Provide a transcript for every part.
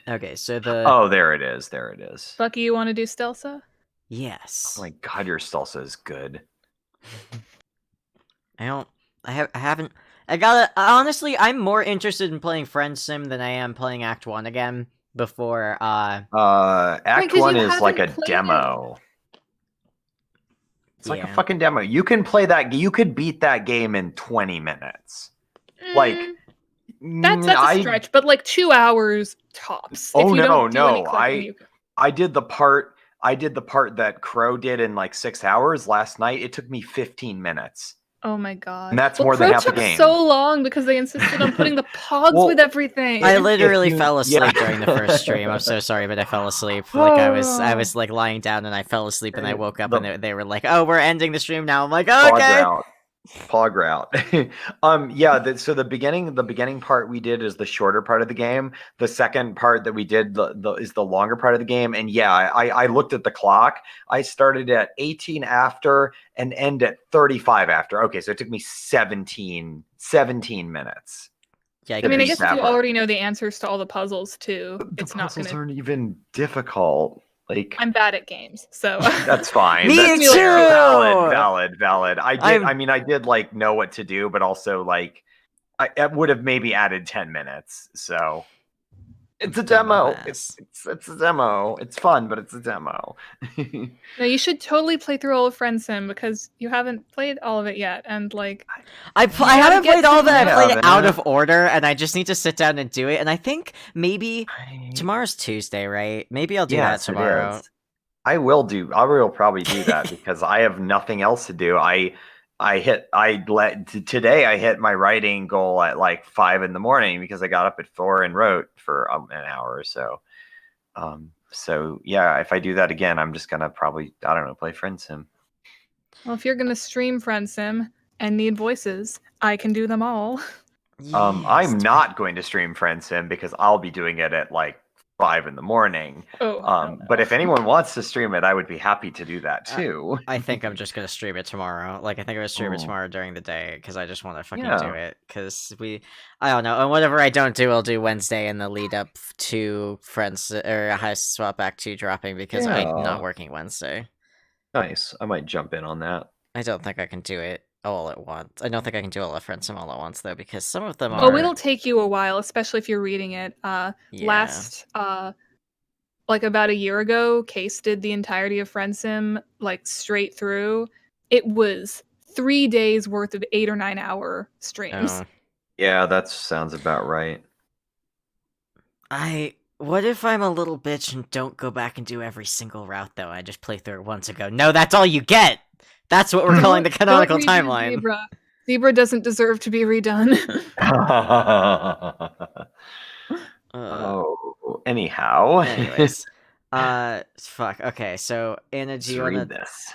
Okay, so the Oh, there it is. There it is. Bucky, you want to do Stelsa? yes. Oh my god, your salsa is good. I don't. I haven't. I gotta. Honestly, I'm more interested in playing Friend Sim than I am playing Act One again. Before, Right, Act because 1 you is like haven't a played it. demo. It's like a yeah. fucking demo. You can play that. You could beat that game in 20 minutes. Like, Mm, that's a I. stretch, but like 2 hours tops. If Oh you no, don't do any no. clicking, you can. I did the part. I did the part that Crow did in like 6 hours last night. It took me 15 minutes, Oh my and god. that's Well, more than Crow half the took game. so long because they insisted on putting the pogs with Well, everything. I if literally you, fell yeah. asleep during the first stream. I'm so sorry, but I fell asleep. Like I was like lying down and I fell asleep and I woke up and The they were like, "Oh, we're ending the stream now." I'm like, oh, pog "Okay." route. Pog route. Yeah, so the beginning part we did is the shorter part of the game. The second part that we did is the longer part of the game. And yeah, I looked at the clock. I started at 18 after and end at 35 after. Okay, so it took me 17 minutes Yeah, I to mean, I beat guess if because that you part. already know the answers to all the puzzles too, The it's not puzzles gonna. aren't even difficult. Like, I'm bad at games, so that's fine. me That's me like fair. two. Valid, too. valid, valid. I I'm mean, I did like know what to do, but also like it would have maybe added 10 minutes. So it's a demo. dumbass. It's a demo. It's fun, but it's a demo. No, you should totally play through all of Friend Sim because you haven't played all of it yet, and like I you gotta haven't get played all to of it. I know. played it out haven't. of order, and I just need to sit down and do it. And I think maybe I, tomorrow's Tuesday, right? Maybe I'll do that yes, it tomorrow. is. I will probably do that because I have nothing else to do. Today I hit my writing goal at like 5 in the morning because I got up at 4 and wrote for an hour or so. So yeah, if I do that again, I'm just gonna probably, I don't know, play Friend Sim. Well, if you're gonna stream Friend Sim and need voices, I can do them all. Yes, I'm not going to stream Friend Sim because I'll be doing it at like 5 in the morning. Oh, hell But no. if anyone wants to stream it, I would be happy to do that I, too. I think I'm just gonna stream it tomorrow. Like I think I'm gonna stream it Oh, tomorrow during the day because I just want to fucking do yeah. it. Because I don't know, and whatever I don't do, I'll do Wednesday in the lead up to Friends or High Swap Back 2 dropping because I'm not Yeah. working Wednesday. Nice. I might jump in on that. I don't think I can do it all at once. I don't think I can do all of Friends Sim all at once though because some of them Oh, are it'll take you a while, especially if you're reading it. yeah. Last like about a year ago, Case did the entirety of Friend Sim like straight through. It was 3 days worth of 8 or 9 hour streams. Oh, Yeah, that sounds about right. What if I'm a little bitch and don't go back and do every single route though? I just play through it once and go, no, that's all you get. That's what we're calling the Don't canonical redo timeline. Zebra. Zebra doesn't deserve to be redone. Uh, Oh, anyhow. anyways, fuck. Okay, so Anna, do Let's you read wanna? this.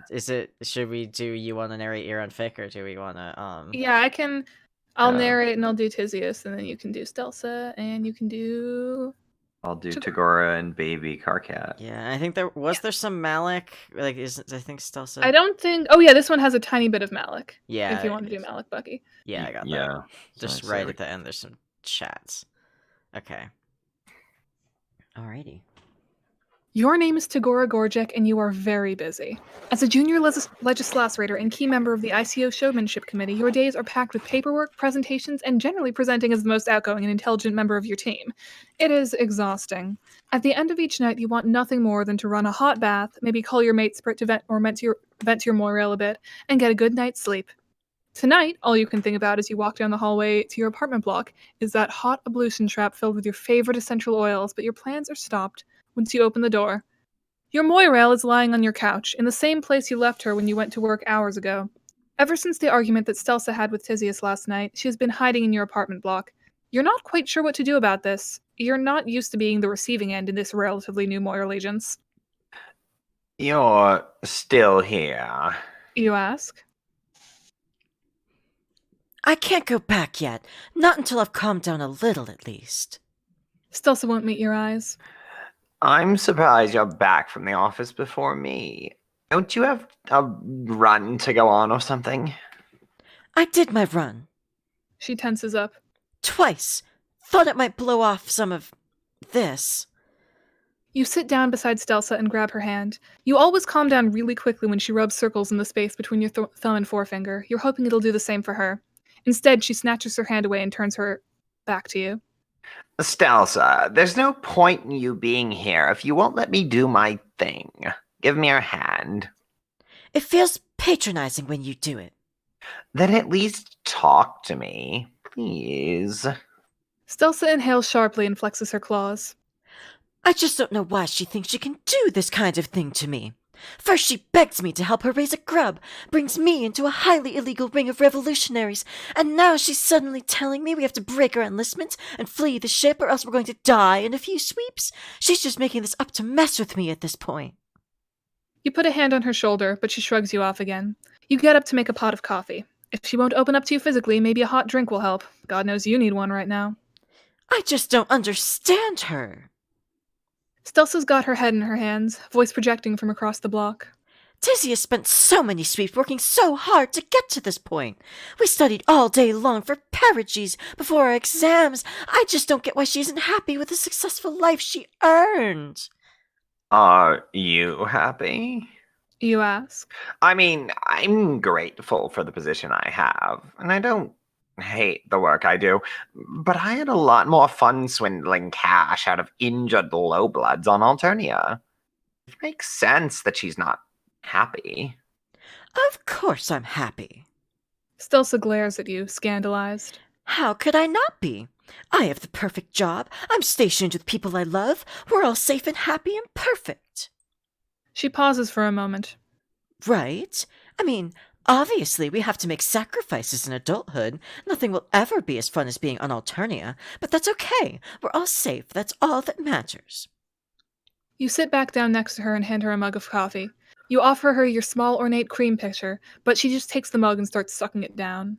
Is it? Should we do? You wanna narrate Ear on Fic, or do we wanna? Yeah, I can. I'll Yeah, narrate and I'll do Tizius, and then you can do Stelsa, and you can do. I'll do Tagora and Baby Carcat. Yeah, I think there some Malik. Like, is I think I Stelsa. don't think. Oh yeah, this one has a tiny bit of Malik. If you Yeah, want to do Malik Bucky. yeah, I got that. Yeah. Just So right at the end, there's some chats. Okay. Alrighty. Your name is Tagora Gorjek, and you are very busy. As a junior legislator and key member of the ICO Showmanship Committee, your days are packed with paperwork, presentations, and generally presenting as the most outgoing and intelligent member of your team. It is exhausting. At the end of each night, you want nothing more than to run a hot bath, maybe call your mate Sprit to vent to your Moirail a bit, and get a good night's sleep. Tonight, all you can think about as you walk down the hallway to your apartment block is that hot ablution trap filled with your favorite essential oils, but your plans are stopped once you open the door. Your Moirail is lying on your couch, in the same place you left her when you went to work hours ago. Ever since the argument that Stelsa had with Tizius last night, she has been hiding in your apartment block. You're not quite sure what to do about this. You're not used to being the receiving end in this relatively new Moira allegiance. you're still here. You ask? I can't go back yet. Not until I've calmed down a little, at least. Stelsa won't meet your eyes. I'm surprised you're back from the office before me. Don't you have a run to go on or something? I did my run. She tenses up. Twice. thought it might blow off some of this. You sit down beside Stelsa and grab her hand. You always calm down really quickly when she rubs circles in the space between your thumb and forefinger. You're hoping it'll do the same for her. Instead, she snatches her hand away and turns her back to you. Stelsa, there's no point in you being here if you won't let me do my thing. Give me your hand. It feels patronizing when you do it. Then at least talk to me, please. Stelsa inhales sharply and flexes her claws. I just don't know why she thinks she can do this kind of thing to me. First she begs me to help her raise a grub, brings me into a highly illegal ring of revolutionaries, and now she's suddenly telling me we have to break our enlistment and flee the ship or else we're going to die in a few sweeps. She's just making this up to mess with me at this point. You put a hand on her shoulder, but she shrugs you off again. You get up to make a pot of coffee. If she won't open up to you physically, maybe a hot drink will help. God knows you need one right now. I just don't understand her. Stelsa's got her head in her hands, voice projecting from across the block. Tizzy has spent so many sweeps working so hard to get to this point. We studied all day long for pedagogies before our exams. I just don't get why she isn't happy with the successful life she earned. Are you happy? You ask. I mean, I'm grateful for the position I have, and I don't hate the work I do, but I had a lot more fun swindling cash out of injured lowbloods on Alternia. It makes sense that she's not happy. Of course I'm happy. Stelsa glares at you, scandalized. How could I not be? I have the perfect job. I'm stationed with people I love. We're all safe and happy and perfect. She pauses for a moment. Right? I mean, obviously we have to make sacrifices in adulthood. Nothing will ever be as fun as being on Alternia, but that's okay. We're all safe. That's all that matters. You sit back down next to her and hand her a mug of coffee. You offer her your small ornate cream pitcher, but she just takes the mug and starts sucking it down.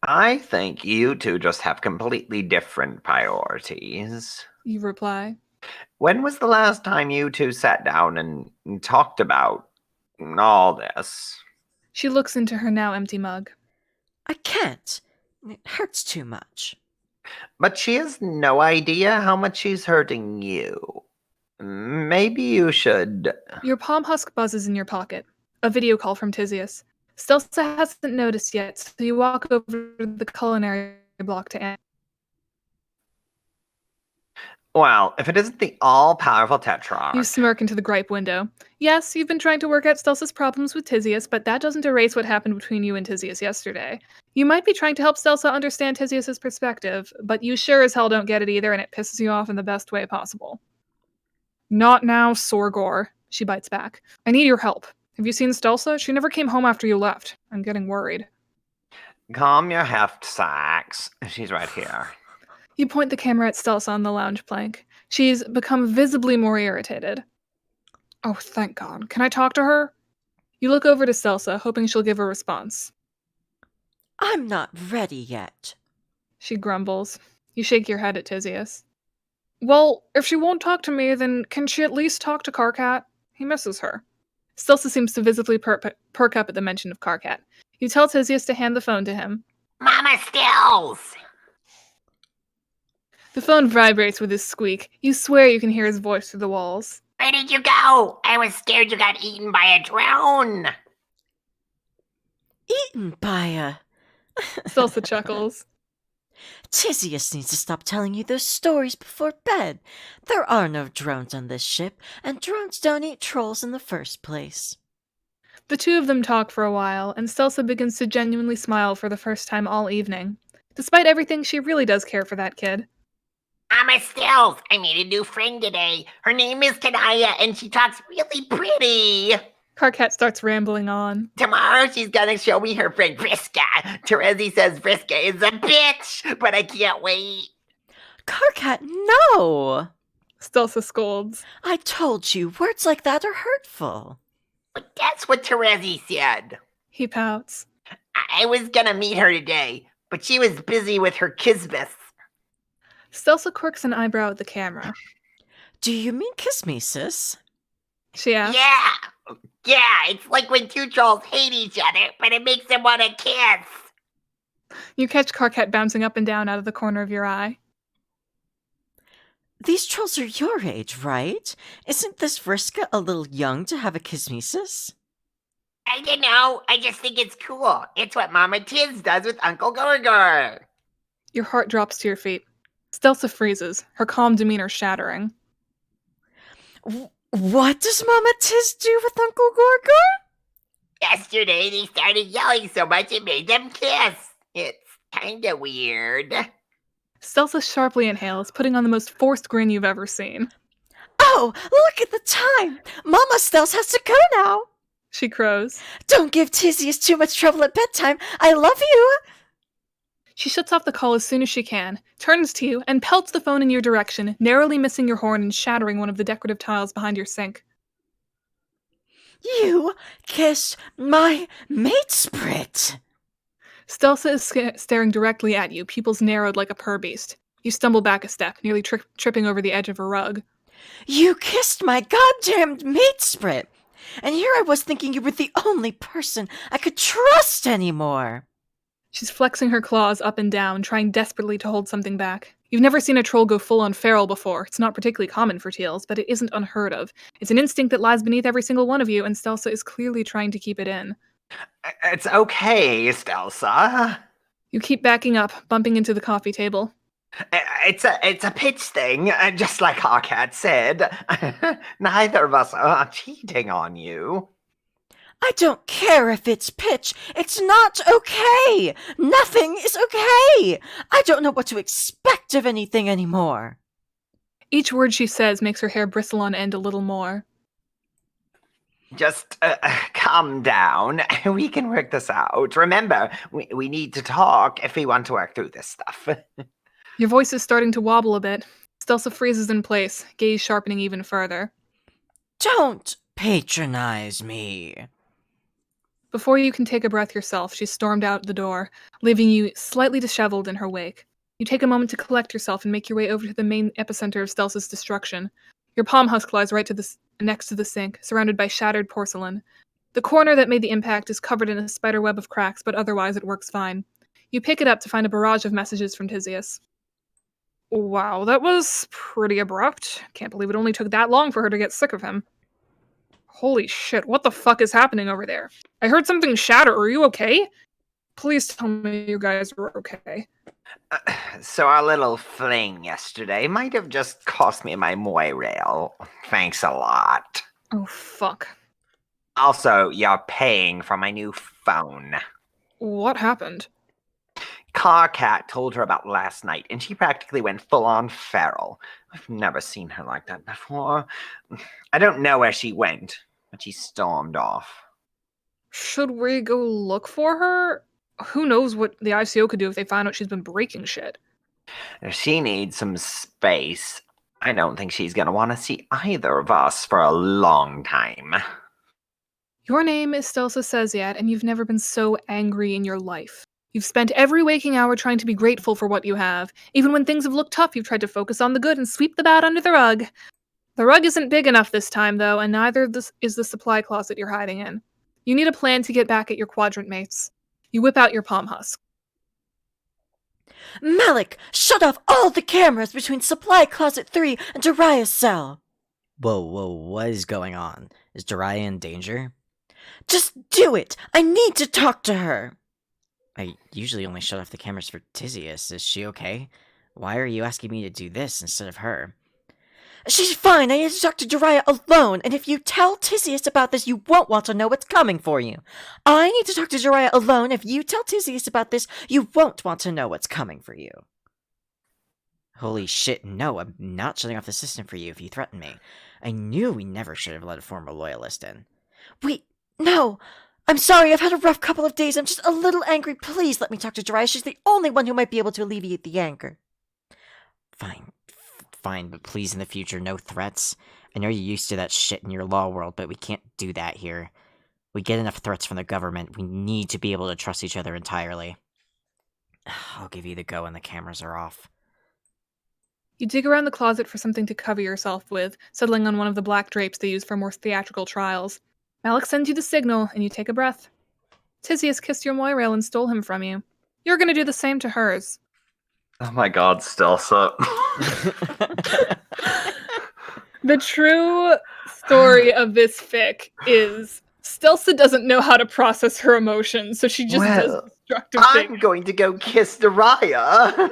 I think you two just have completely different priorities. You reply. When was the last time you two sat down and talked about all this? She looks into her now empty mug. I can't. It hurts too much. But she has no idea how much she's hurting you. Maybe you should... Your palm husk buzzes in your pocket. A video call from Tizius. Stelsa hasn't noticed yet, so you walk over to the culinary block to Anne. Well, if it isn't the all-powerful Tetrarch... You smirk into the gripe window. Yes, you've been trying to work out Stelsa's problems with Tizius, but that doesn't erase what happened between you and Tizius yesterday. You might be trying to help Stelsa understand Tizius's perspective, but you sure as hell don't get it either, and it pisses you off in the best way possible. Not now, Sorgor, she bites back. I need your help. Have you seen Stelsa? She never came home after you left. I'm getting worried. Calm your heft sacks. She's right here. You point the camera at Stelsa on the lounge plank. She's become visibly more irritated. Oh, thank God. Can I talk to her? You look over to Stelsa, hoping she'll give a response. I'm not ready yet. She grumbles. You shake your head at Tizius. Well, if she won't talk to me, then can she at least talk to Karkat? He misses her. Stelsa seems to visibly perk up at the mention of Karkat. You tell Tizius to hand the phone to him. Mama Stills! The phone vibrates with his squeak. You swear you can hear his voice through the walls. Where did you go? I was scared you got eaten by a drone. Eaten by a... Stelsa chuckles. Tizius needs to stop telling you those stories before bed. There are no drones on this ship, and drones don't eat trolls in the first place. The two of them talk for a while, and Stelsa begins to genuinely smile for the first time all evening. Despite everything, she really does care for that kid. Mama Stills, I made a new friend today. Her name is Kanaya, and she talks really pretty. Karkat starts rambling on. Tomorrow she's gonna show me her friend Vriska. Terezi says Vriska is a bitch, but I can't wait. Karkat, no! Stelsa scolds. I told you, words like that are hurtful. But that's what Terezi said. He pouts. I was gonna meet her today, but she was busy with her kismis. Stelsa quirks an eyebrow at the camera. Do you mean kismesis? She asks. Yeah, it's like when two trolls hate each other, but it makes them want to kiss. You catch Karkat bouncing up and down out of the corner of your eye. These trolls are your age, right? Isn't this Vriska a little young to have a kismesis? I don't know. I just think it's cool. It's what Mama Tiz does with Uncle Gorgor. Your heart drops to your feet. Stelsa freezes, her calm demeanor shattering. What does Mama Tiz do with Uncle Gorgor? Yesterday they started yelling so much it made them kiss. It's kinda weird. Stelsa sharply inhales, putting on the most forced grin you've ever seen. Oh, look at the time! Mama Stels has to go now! She crows. Don't give Tizius too much trouble at bedtime. I love you! She shuts off the call as soon as she can, turns to you, and pelts the phone in your direction, narrowly missing your horn and shattering one of the decorative tiles behind your sink. You kissed my matesprit! Stelsa is staring directly at you, pupils narrowed like a purbeast. You stumble back a step, nearly tripping over the edge of a rug. You kissed my goddamned matesprit! And here I was thinking you were the only person I could trust anymore! She's flexing her claws up and down, trying desperately to hold something back. You've never seen a troll go full-on feral before. It's not particularly common for teals, but it isn't unheard of. It's an instinct that lies beneath every single one of you, and Stelsa is clearly trying to keep it in. It's okay, Stelsa. You keep backing up, bumping into the coffee table. It's a pitch thing, just like Hawkcat said. Neither of us are cheating on you. I don't care if it's pitch. It's not okay. Nothing is okay. I don't know what to expect of anything anymore. Each word she says makes her hair bristle on end a little more. Just calm down. We can work this out. Remember, we need to talk if we want to work through this stuff. Your voice is starting to wobble a bit. Stelsa freezes in place, gaze sharpening even further. Don't patronize me. Before you can take a breath yourself, she stormed out the door, leaving you slightly disheveled in her wake. You take a moment to collect yourself and make your way over to the main epicenter of Stelsa's destruction. Your palm husk lies right next to the sink, surrounded by shattered porcelain. The corner that made the impact is covered in a spider web of cracks, but otherwise it works fine. You pick it up to find a barrage of messages from Tizius. Wow, that was pretty abrupt. Can't believe it only took that long for her to get sick of him. Holy shit, what the fuck is happening over there? I heard something shatter. Are you okay? Please tell me you guys were okay. So our little fling yesterday might have just cost me my Moirail. Thanks a lot. Oh, fuck. Also, you're paying for my new phone. What happened? Carcat told her about last night, and she practically went full-on feral. I've never seen her like that before. I don't know where she went, but she stormed off. Should we go look for her? Who knows what the ICO could do if they find out she's been breaking shit. She needs some space. I don't think she's gonna want to see either of us for a long time. Your name is Stelsa Seziat, and you've never been so angry in your life. You've spent every waking hour trying to be grateful for what you have. Even when things have looked tough, you've tried to focus on the good and sweep the bad under the rug. The rug isn't big enough this time, though, and neither is the supply closet you're hiding in. You need a plan to get back at your quadrant mates. You whip out your palm husk. Malik, shut off all the cameras between Supply Closet 3 and Daria's cell. Whoa, what is going on? Is Daria in danger? Just do it. I need to talk to her. I usually only shut off the cameras for Tizius. Is she okay? Why are you asking me to do this instead of her? She's fine. I need to talk to Daria alone, and if you tell Tizius about this, you won't want to know what's coming for you. I need to talk to Daria alone. If you tell Tizius about this, you won't want to know what's coming for you. Holy shit, no, I'm not shutting off the system for you if you threaten me. I knew we never should have let a former loyalist in. Wait, no. I'm sorry, I've had a rough couple of days. I'm just a little angry. Please let me talk to Daria. She's the only one who might be able to alleviate the anger. Fine, but please in the future, no threats. I know you're used to that shit in your law world, but we can't do that here. We get enough threats from the government. We need to be able to trust each other entirely. I'll give you the go when the cameras are off. You dig around the closet for something to cover yourself with, settling on one of the black drapes they use for more theatrical trials. Malik sends you the signal, and you take a breath. Tizius kissed your Moirail and stole him from you. You're gonna do the same to hers. Oh my god, Stelsa. The true story of this fic is Stelsa doesn't know how to process her emotions, so she just does Well, destructive I'm things. going to go kiss Daria.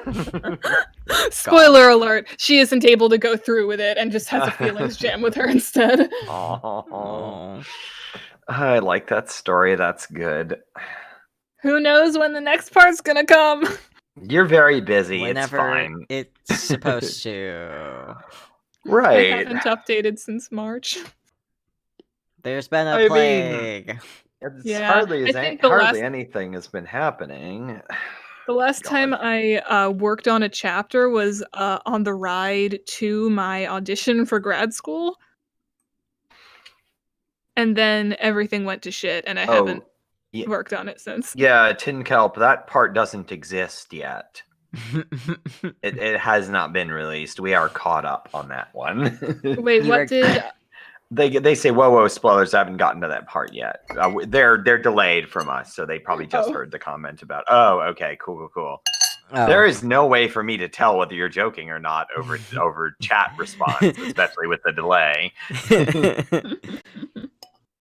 Spoiler alert, she isn't able to go through with it and just has a feelings jam with her instead. Oh, I like that story. That's good. Who knows when the next part's gonna come? You're very busy. Whenever it's fine. it's supposed to. I Right. haven't updated since March. There's been a I mean, plague. It's Yeah, hardly I as think the hardly last- anything has been happening. The last God. time I worked on a chapter was on the ride to my audition for grad school. And then everything went to shit, and I haven't yeah. worked on it since. Yeah, Tin Kelp, that part doesn't exist yet. It has not been released. We are caught up on that one. Wait, You what were- did... They say whoa spoilers. I haven't gotten to that part yet. They're delayed from us, so they probably just Oh. heard the comment about. Oh, okay, cool. Oh. There is no way for me to tell whether you're joking or not over chat response, especially with the delay.